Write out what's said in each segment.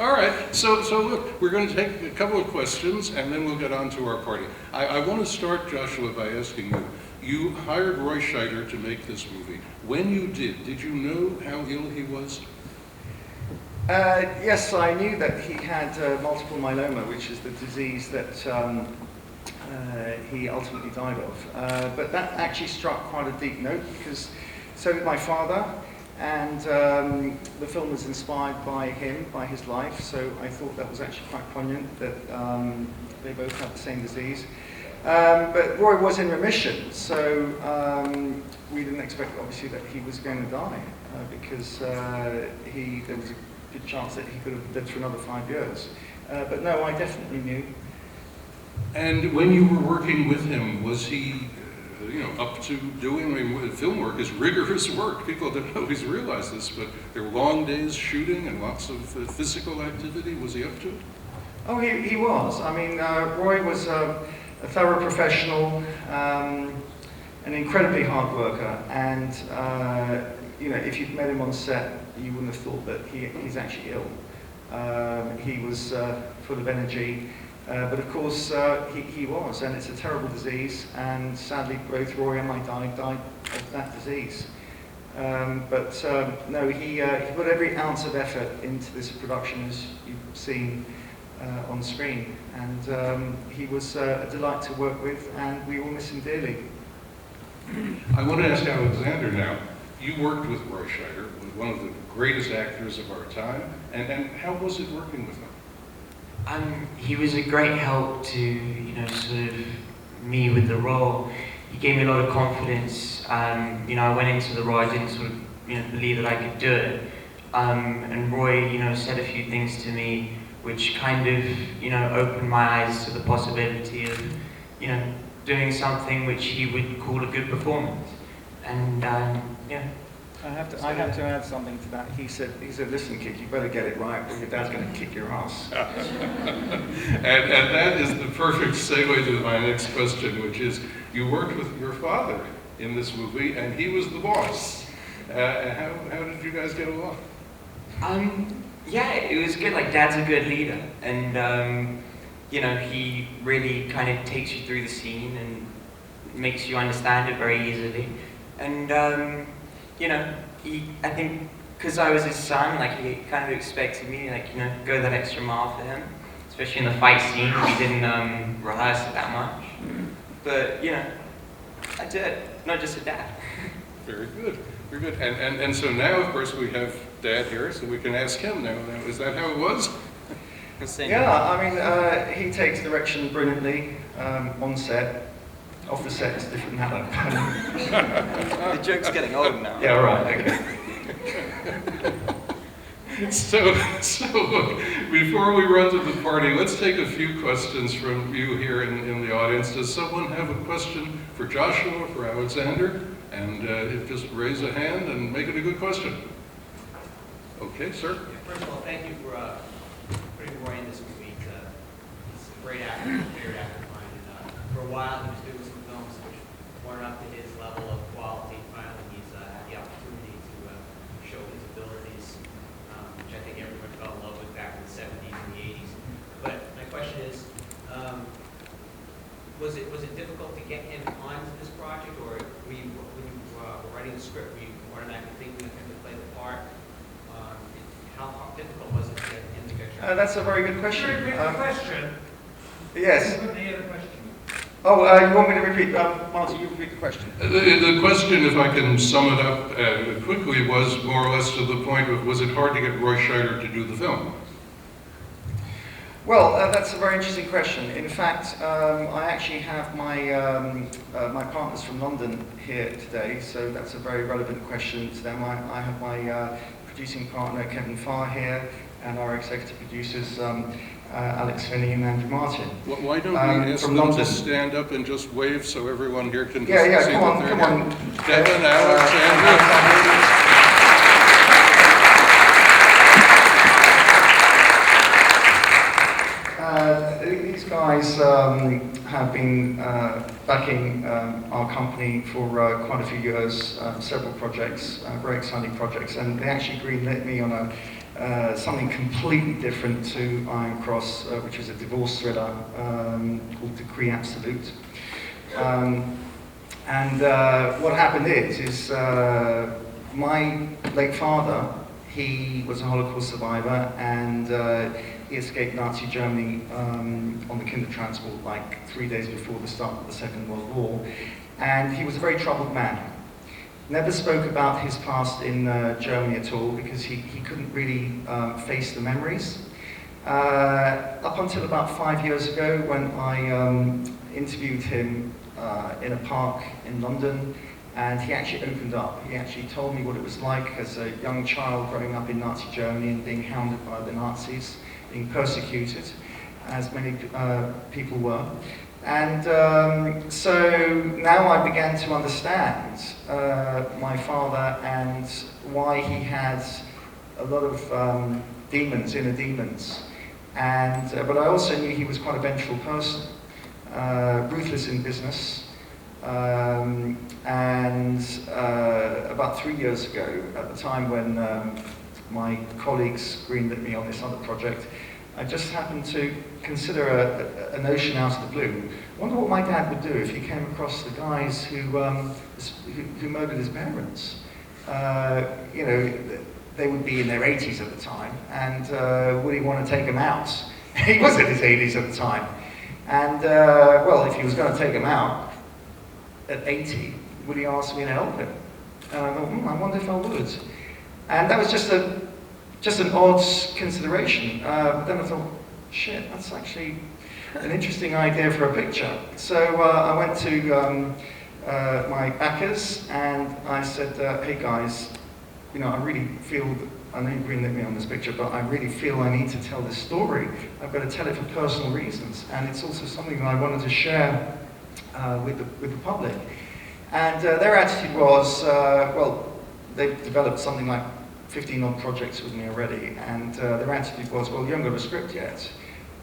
All right, so look, we're going to take a couple of questions and then we'll get on to our party. I want to start, Joshua, by asking you, you hired Roy Scheider to make this movie. When you did you know how ill he was? Yes, I knew that he had multiple myeloma, which is the disease that he ultimately died of. But that actually struck quite a deep note because so did my father. And the film was inspired by him, by his life, so I thought that was actually quite poignant that they both had the same disease. But Roy was in remission, so we didn't expect, obviously, that he was going to die because there was a good chance that he could have lived for another 5 years. But no, I definitely knew. And when you were working with him, was he up to doing, I mean, film work is rigorous work. People don't always realize this, but there were long days shooting and lots of physical activity. Was he up to it? Oh, he was. I mean, Roy was a thorough professional, an incredibly hard worker, and if you'd met him on set, you wouldn't have thought that he's actually ill. He was full of energy. But of course, he was, and it's a terrible disease, and sadly both Roy and I died of that disease. No, he put every ounce of effort into this production, as you've seen on screen, and he was a delight to work with, and we all miss him dearly. I want to ask Alexander now. You worked with Roy Scheider, one of the greatest actors of our time, and how was it working with him? He was a great help to, sort of me with the role. He gave me a lot of confidence. I went into the role, I didn't sort of, believe that I could do it. And Roy, said a few things to me which kind of, opened my eyes to the possibility of, doing something which he would call a good performance. And, yeah. I have to add something to that. He said, listen, kid, you better get it right, or your dad's going to kick your ass. and that is the perfect segue to my next question, which is, you worked with your father in this movie, and he was the boss. How did you guys get along? Yeah, it was good. Like, Dad's a good leader, and he really kind of takes you through the scene and makes you understand it very easily. And I think, because I was his son, like, he kind of expected me, like, go that extra mile for him, especially in the fight scene. We didn't rehearse it that much, but, I did it, not just a dad. Very good, very good. And so now, of course, we have Dad here, so we can ask him now. Is that how it was? Yeah, I mean, he takes direction brilliantly on set. Off the set, it's a different matter. The joke's getting old now. Yeah, right, okay. So look, before we run to the party, let's take a few questions from you here in the audience. Does someone have a question for Joshua, for Alexander? And just raise a hand and make it a good question. Okay, sir? Yeah, first of all, thank you for putting Roy in this movie. He's a great actor, a favorite actor of mine. And for a while, he was doing some films which weren't up to his level of quality. Finally, he's had the opportunity to show his abilities, which I think everyone fell in love with back in the 70s and the 80s. But my question is, was it difficult to get him onto this project, or when you were writing the script, were you automatically thinking of him to play the part? How difficult was it to get him to get That's a very good question. Can you repeat the question? Yes. You couldn't hear the question. Oh, you want me to repeat? Marty, you repeat the question. The question, if I can sum it up quickly, was more or less to the point of, was it hard to get Roy Scheider to do the film? Well, that's a very interesting question. In fact, I actually have my partners from London here today, so that's a very relevant question to them. I have my producing partner Kevin Farr here, and our executive producers Alex Finney and Andrew Martin. Why don't we ask them to stand up and just wave so everyone here can just see that they're here? Kevin, Alex, Andrew. These guys have been backing our company for quite a few years, several projects, very exciting projects, and they actually greenlit me on something completely different to Iron Cross, which is a divorce thriller called Decree Absolute. What happened is my late father, he was a Holocaust survivor, and he escaped Nazi Germany on the Kindertransport like 3 days before the start of the Second World War. And he was a very troubled man. Never spoke about his past in Germany at all because he couldn't really face the memories. Up until about 5 years ago, when I interviewed him in a park in London, and he actually opened up. He actually told me what it was like as a young child growing up in Nazi Germany and being hounded by the Nazis, being persecuted, as many people were. And so now I began to understand my father and why he had a lot of demons, inner demons. And, but I also knew he was quite a vengeful person, ruthless in business. About 3 years ago, at the time when my colleagues greenlit me on this other project, I just happened to consider a notion out of the blue. I wonder what my dad would do if he came across the guys who murdered his parents. You know, they would be in their 80s at the time, and would he want to take them out? He was in his 80s at the time. And, well, if he was going to take them out at 80, would he ask me to help him? And I thought, I wonder if I would. And that was just an odd consideration. But then I thought, shit, that's actually an interesting idea for a picture. So I went to my backers and I said, hey guys, you know, I really feel, I know you greenlit me on this picture, but I really feel I need to tell this story. I've got to tell it for personal reasons, and it's also something that I wanted to share with the public. And their attitude was, well, they've developed something like 15 odd projects with me already, and their attitude was, well, you haven't got a script yet.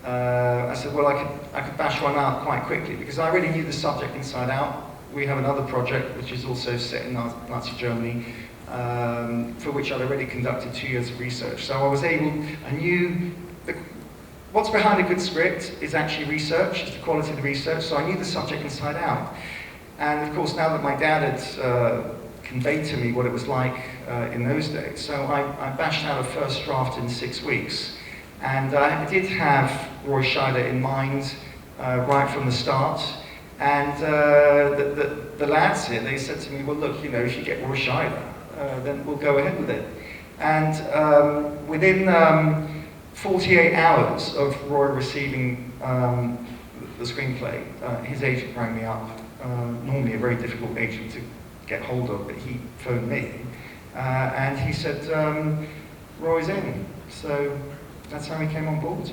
I said, well, I could bash one out quite quickly, because I already knew the subject inside out. We have another project which is also set in Nazi Germany, for which I'd already conducted 2 years of research. So I knew what's behind a good script is actually research, is the quality of the research, so I knew the subject inside out. And of course, now that my dad had conveyed to me what it was like in those days, so I bashed out a first draft in 6 weeks. And I did have Roy Scheider in mind right from the start. And the lads here, they said to me, well, look, you know, if you get Roy Scheider, then we'll go ahead with it. And within 48 hours of Roy receiving the screenplay, his agent rang me up. Normally a very difficult agent to get hold of, but he phoned me. And he said, Roy's in. So that's how he came on board.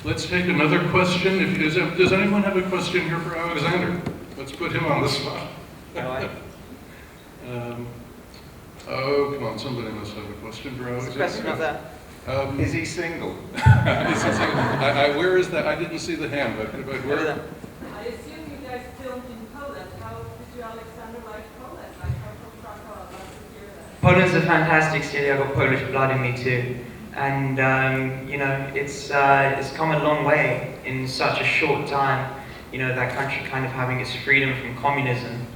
Let's take another question. Does anyone have a question here for Alexander? Let's put him on the spot. Oh, come on, somebody must have a question for Alexander. Question not there. Is he single? Is he single? Where is that? I didn't see the hand, but where? I assume you guys filmed in Poland. How did you, Alexander, like Poland? Like, how from Krakow? I'd love to hear that. Poland's a fantastic city. I've got Polish blood in me too, and you know, it's come a long way in such a short time. You know, that country kind of having its freedom from communism,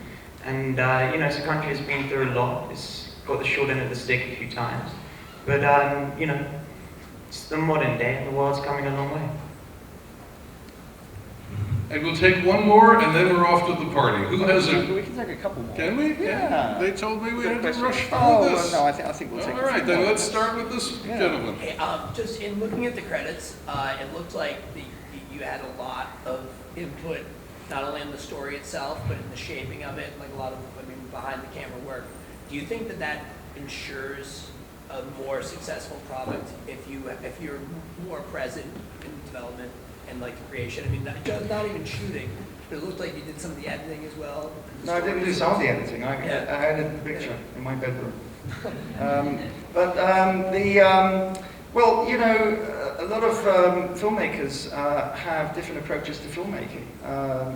and you know, it's a country that's been through a lot. It's got the short end of the stick a few times, but you know, it's the modern day, and the world's coming a long way. And we'll take one more, and then we're off to the party. Who has a? We can take a couple more. Can we? Yeah. They told me we had to rush through Oh, this. no, I think we'll take All right, then let's start with this Yeah. gentleman. Hey, just in looking at the credits, it looked like you had a lot of input, not only in the story itself, but in the shaping of it, like a lot of, I mean, behind the camera work. Do you think that ensures a more successful product if you're more present in development and like the creation? I mean, not even shooting, but it looked like you did some of the editing as well. No, I didn't do some of the editing. I edited the picture in my bedroom. Well, you know, a lot of filmmakers have different approaches to filmmaking.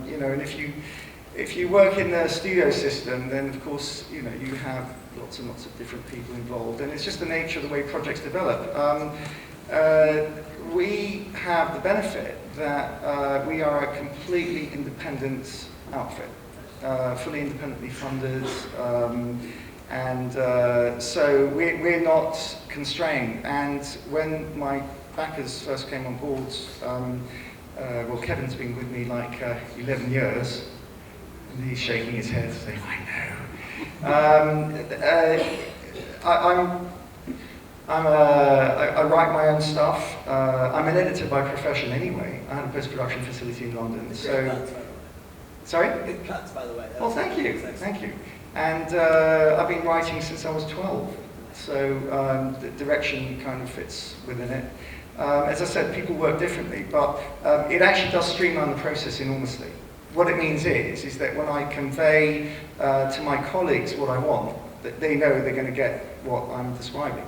You know, and if you work in the studio system, then of course, you know, you have lots and lots of different people involved, and it's just the nature of the way projects develop. We have the benefit that we are a completely independent outfit, fully independently funded, and so we're not constrained. And when my backers first came on board, well, Kevin's been with me like 11 years, and he's shaking his head saying, I know. I write my own stuff. I'm an editor by profession anyway. I had a post-production facility in London. So, sorry? Good cuts, by the way. Well, thank you, thank you. And I've been writing since I was 12, so the direction kind of fits within it. As I said, people work differently, but it actually does streamline the process enormously. What it means is that when I convey to my colleagues what I want, that they know they're going to get what I'm describing.